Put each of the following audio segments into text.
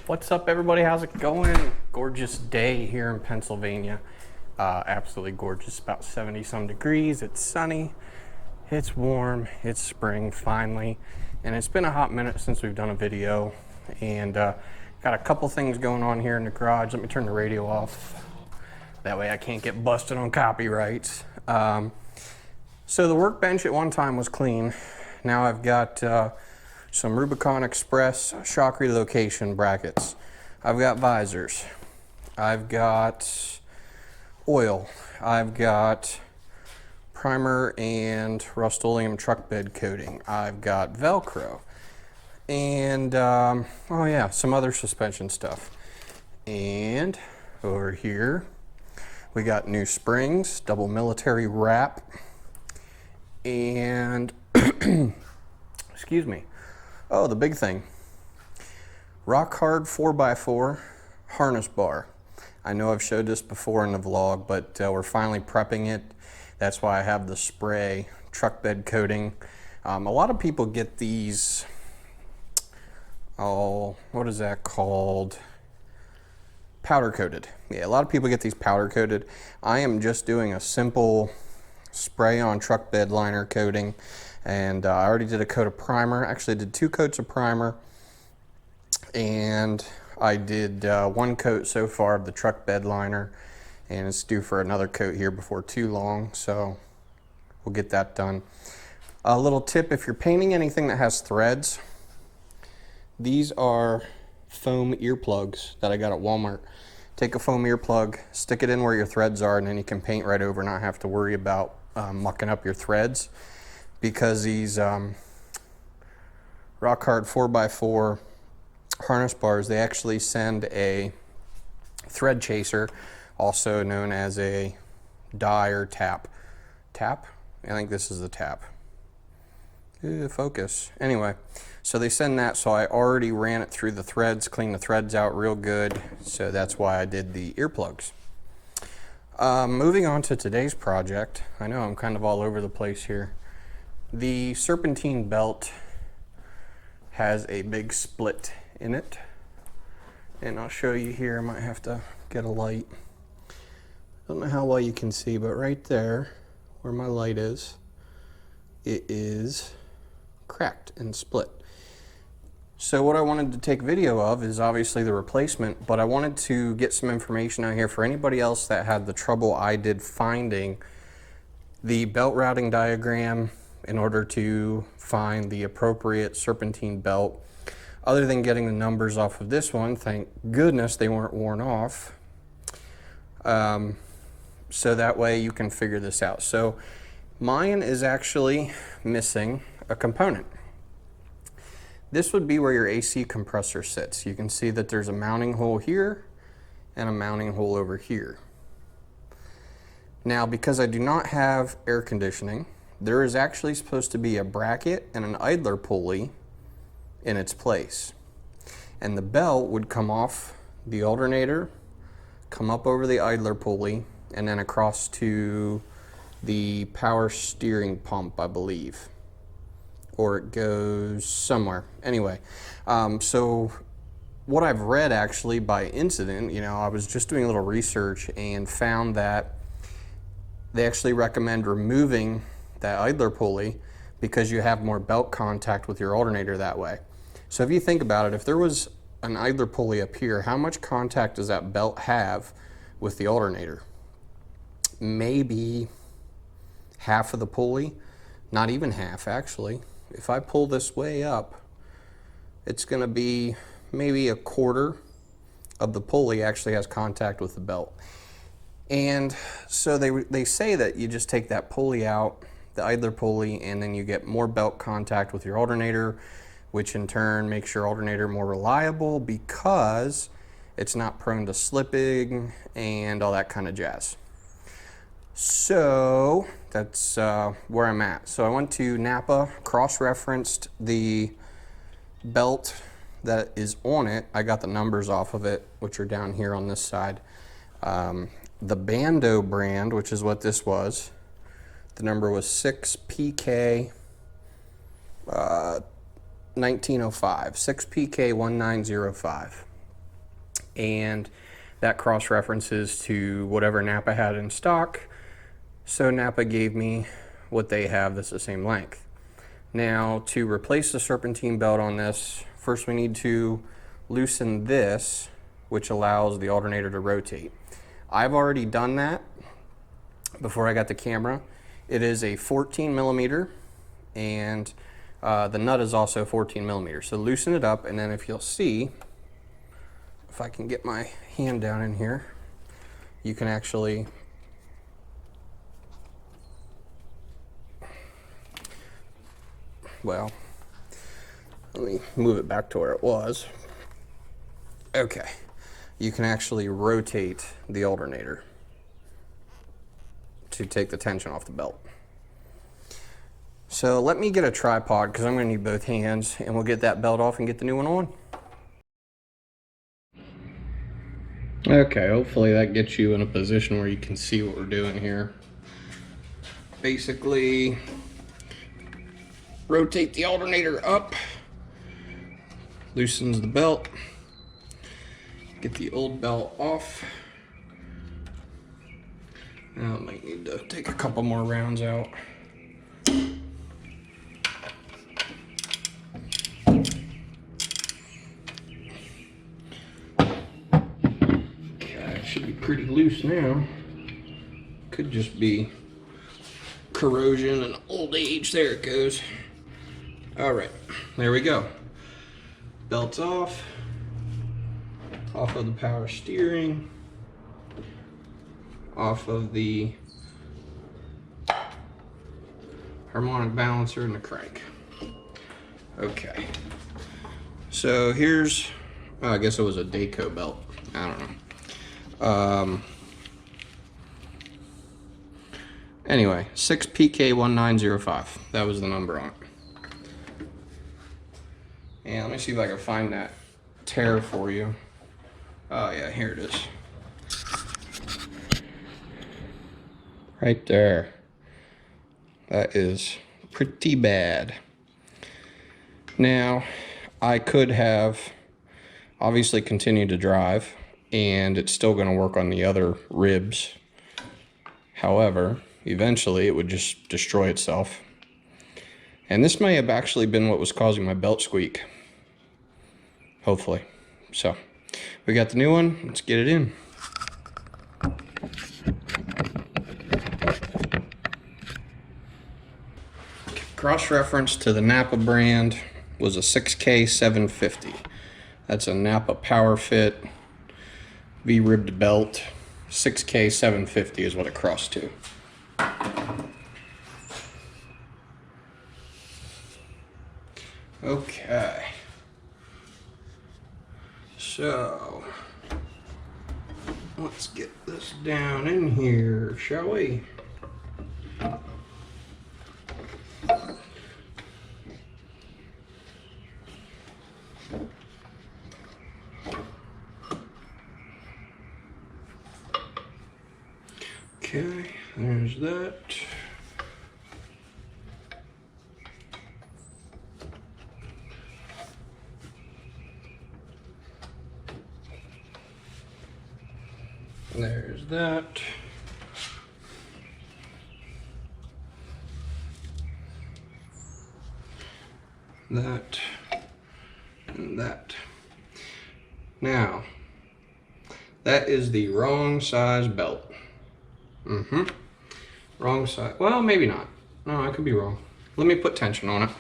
What's up, everybody? How's it going? Gorgeous day here in Pennsylvania. Absolutely gorgeous, about 70 some degrees. It's sunny, it's warm, it's spring finally, and it's been a hot minute since we've done a video, and got a couple things going on here in the garage. Let me turn the radio off, that way I can't get busted on copyrights. So the workbench at one time was clean. Now I've got some Rubicon Express shock relocation brackets. I've got visors. I've got oil. I've got primer and Rust-Oleum truck bed coating. I've got Velcro. And, oh yeah, some other suspension stuff. And over here, we got new springs, double military wrap, and, excuse me. Oh, the big thing. Rock hard 4x4 harness bar. I know I've showed this before in the vlog, but we're finally prepping it. That's why I have the spray truck bed coating. A lot of people get these, oh, what is that called? Powder coated. Yeah, a lot of people get these powder coated. I am just doing a simple spray on truck bed liner coating. And I already did a coat of primer. Actually, I did 2 coats of primer, and I did 1 coat so far of the truck bed liner, and it's due for another coat here before too long, so we'll get that done. A little tip: if you're painting anything that has threads, these are foam earplugs that I got at Walmart. Take a foam earplug, stick it in where your threads are, and then you can paint right over, not have to worry about mucking up your threads. Because these rock hard 4x4 harness bars, they actually send a thread chaser, also known as a die or tap. Tap? I think this is the tap. Focus. Anyway, so they send that, so I already ran it through the threads, cleaned the threads out real good, so that's why I did the earplugs. Moving on to today's project. I know I'm kind of all over the place here. The Serpentine belt has a big split in it, and I'll show you here. I might have to get a light. Don't know how well you can see, but right there where my light is, it is cracked and split. So what I wanted to take video of is obviously the replacement, but I wanted to get some information out here for anybody else that had the trouble I did finding the belt routing diagram in order to find the appropriate Serpentine belt. Other than getting the numbers off of this one, thank goodness they weren't worn off. So that way you can figure this out. So mine is actually missing a component. This would be where your AC compressor sits. You can see that there's a mounting hole here and a mounting hole over here. Now, because I do not have air conditioning, there is actually supposed to be a bracket and an idler pulley in its place. And the belt would come off the alternator, come up over the idler pulley, and then across to the power steering pump, I believe. Or it goes somewhere. Anyway, so what I've read actually by incident, you know, I was just doing a little research and found that they actually recommend removing that idler pulley because you have more belt contact with your alternator that way. So if you think about it, if there was an idler pulley up here, how much contact does that belt have with the alternator? Maybe half of the pulley, not even half actually. If I pull this way up, it's going to be maybe a quarter of the pulley actually has contact with the belt. And so they say that you just take that pulley out, the idler pulley, and then you get more belt contact with your alternator, which in turn makes your alternator more reliable because it's not prone to slipping and all that kind of jazz. So that's where I'm at. So I went to Napa, cross-referenced the belt that is on it. I got the numbers off of it, which are down here on this side. The Bando brand, which is what this was, the number was 6PK 1905, 6PK 1905. and that cross references to whatever Napa had in stock. So Napa gave me what they have that's the same length. Now, to replace the serpentine belt on this, first we need to loosen this, which allows the alternator to rotate. I've already done that before I got the camera. It is a 14 millimeter, and the nut is also 14 millimeters. So loosen it up, and then if you'll see, if I can get my hand down in here, you can actually well, let me move it back to where it was. Okay, you can actually rotate the alternator to take the tension off the belt. So let me get a tripod because I'm going to need both hands, and we'll get that belt off and get the new one on. Okay, hopefully that gets you in a position where you can see what we're doing here. Basically, rotate the alternator up, loosens the belt, get the old belt off. Now I might need to take a couple more rounds out. Okay, should be pretty loose now. Could just be corrosion and old age. There it goes. All right, there we go. Belt's off of the power steering, off of the harmonic balancer and the crank. Okay, so here's, oh, I guess it was a Dayco belt. I don't know. Anyway, 6PK1905. That was the number on it. And let me see if I can find that tear for you. Oh yeah, here it is. Right there. That is pretty bad. Now, I could have obviously continued to drive, and it's still going to work on the other ribs. However, eventually it would just destroy itself. And this may have actually been what was causing my belt squeak. Hopefully. So, we got the new one. Let's get it in. Cross-reference to the Napa brand was a 6K750. That's a Napa Power Fit V-ribbed belt. 6K750 is what it crossed to. Okay. So, let's get this down in here, shall we? Okay, there's that. There's that. That and that. Now, that is the wrong size belt. Wrong size. Well, maybe not. No, I could be wrong. Let me put tension on it.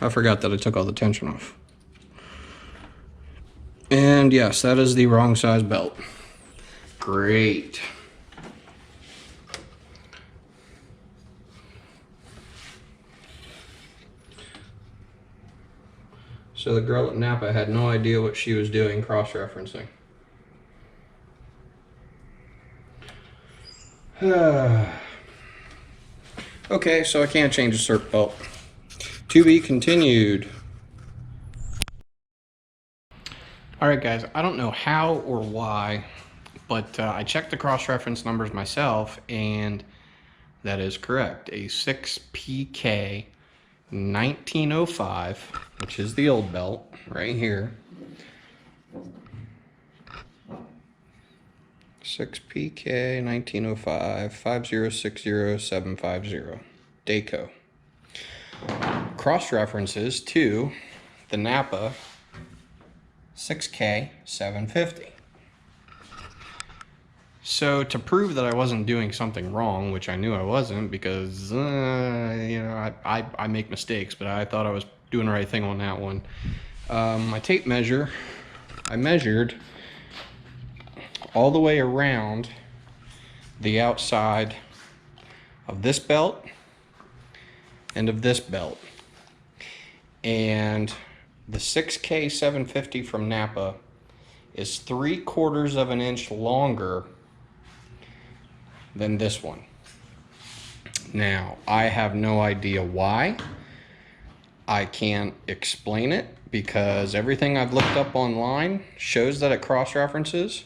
I forgot that I took all the tension off. And yes, that is the wrong size belt. Great. So the girl at Napa had no idea what she was doing cross-referencing. Okay, so I can't change the Serp belt. To be continued. Alright guys, I don't know how or why, but I checked the cross-reference numbers myself, and that is correct. A 6PK 1905, which is the old belt right here, 6PK 1905 5060750 Daco. Cross references to the Napa 6K 750. So to prove that I wasn't doing something wrong, which I knew I wasn't because, you know, I make mistakes, but I thought I was doing the right thing on that one. My tape measure, I measured all the way around the outside of this belt and of this belt. And the 6K 750 from Napa is 3/4 of an inch longer than this one. Now, I have no idea why. I can't explain it because everything I've looked up online shows that it cross-references,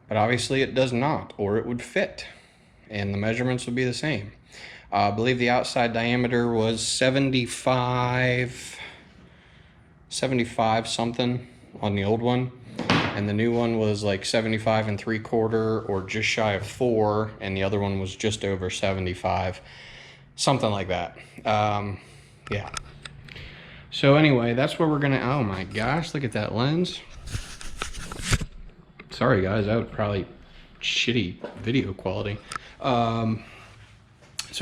but obviously it does not, or it would fit, and the measurements would be the same. I believe the outside diameter was 75 something on the old one, and the new one was like 75 3/4 or just shy of 4, and the other one was just over 75, something like that. Yeah. So anyway, that's where we're gonna, oh my gosh, look at that lens. Sorry guys, that was probably shitty video quality. So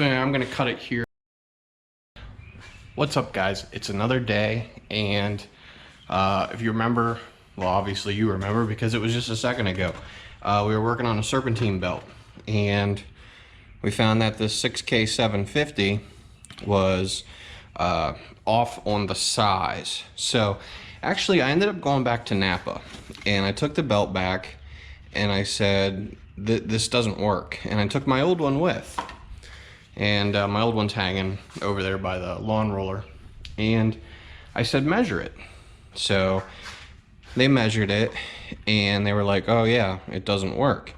anyway, I'm gonna cut it here. What's up guys? It's another day, and if you remember, well obviously you remember because it was just a second ago, we were working on a Serpentine belt, and we found that this 6K 750 was off on the size. So actually I ended up going back to Napa, and I took the belt back and I said this doesn't work, and I took my old one with, and my old one's hanging over there by the lawn roller, and I said measure it. So they measured it and they were like, oh yeah, it doesn't work.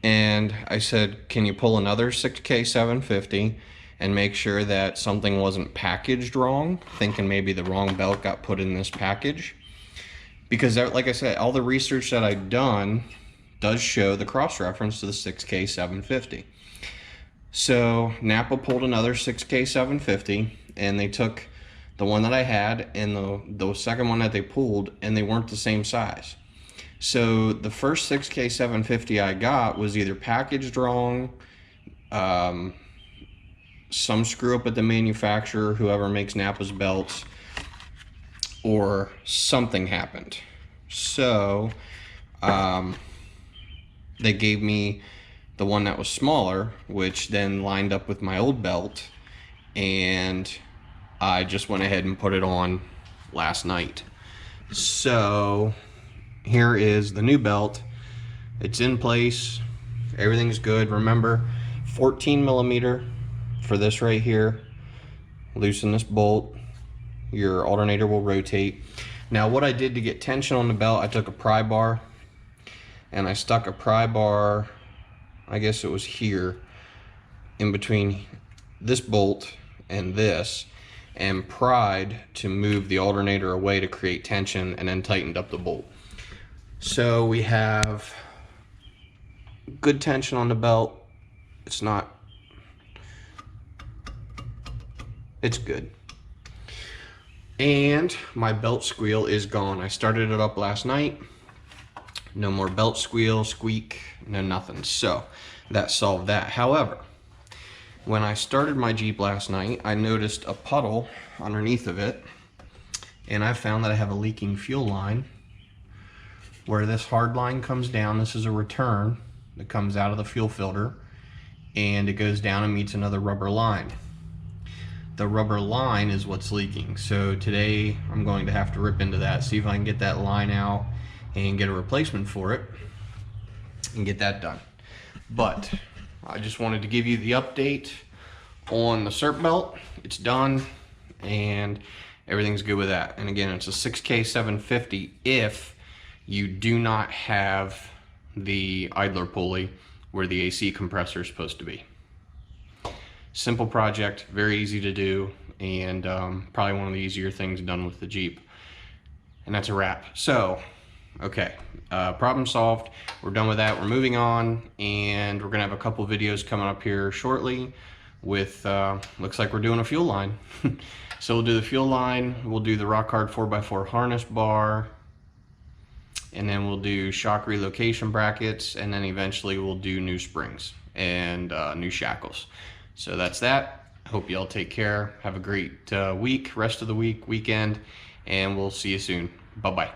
And I said, can you pull another 6K 750 and make sure that something wasn't packaged wrong, thinking maybe the wrong belt got put in this package? Because like I said, all the research that I've done does show the cross-reference to the 6K 750. So Napa pulled another 6K 750, and they took the one that I had and the second one that they pulled, and they weren't the same size. So the first 6K 750 I got was either packaged wrong, some screw up at the manufacturer, whoever makes Napa's belts, or something happened. So they gave me the one that was smaller, which then lined up with my old belt, and I just went ahead and put it on last night. So here is the new belt. It's in place, everything's good. Remember, 14 millimeter for this right here. Loosen this bolt, your alternator will rotate. Now what I did to get tension on the belt, I took a pry bar and I stuck a pry bar, I guess it was here, in between this bolt and this, and pried to move the alternator away to create tension, and then tightened up the bolt. So we have good tension on the belt. It's good. And my belt squeal is gone. I started it up last night. No more belt squeal, squeak, no nothing. So that solved that. However, when I started my Jeep last night, I noticed a puddle underneath of it, and I found that I have a leaking fuel line where this hard line comes down. This is a return that comes out of the fuel filter, and it goes down and meets another rubber line. The rubber line is what's leaking. So today I'm going to have to rip into that, see if I can get that line out and get a replacement for it and get that done. But I just wanted to give you the update on the Serp belt. It's done and everything's good with that. And again, it's a 6K 750 if you do not have the idler pulley where the AC compressor is supposed to be. Simple project, very easy to do, and probably one of the easier things done with the Jeep. And that's a wrap. So Okay, problem solved. We're done with that. We're moving on, and we're gonna have a couple videos coming up here shortly with, looks like we're doing a fuel line. So we'll do the fuel line, we'll do the rock hard 4x4 harness bar, and then we'll do shock relocation brackets, and then eventually we'll do new springs and new shackles. So that's that. Hope y'all take care. Have a great week, rest of the week, weekend, and we'll see you soon. Bye-bye.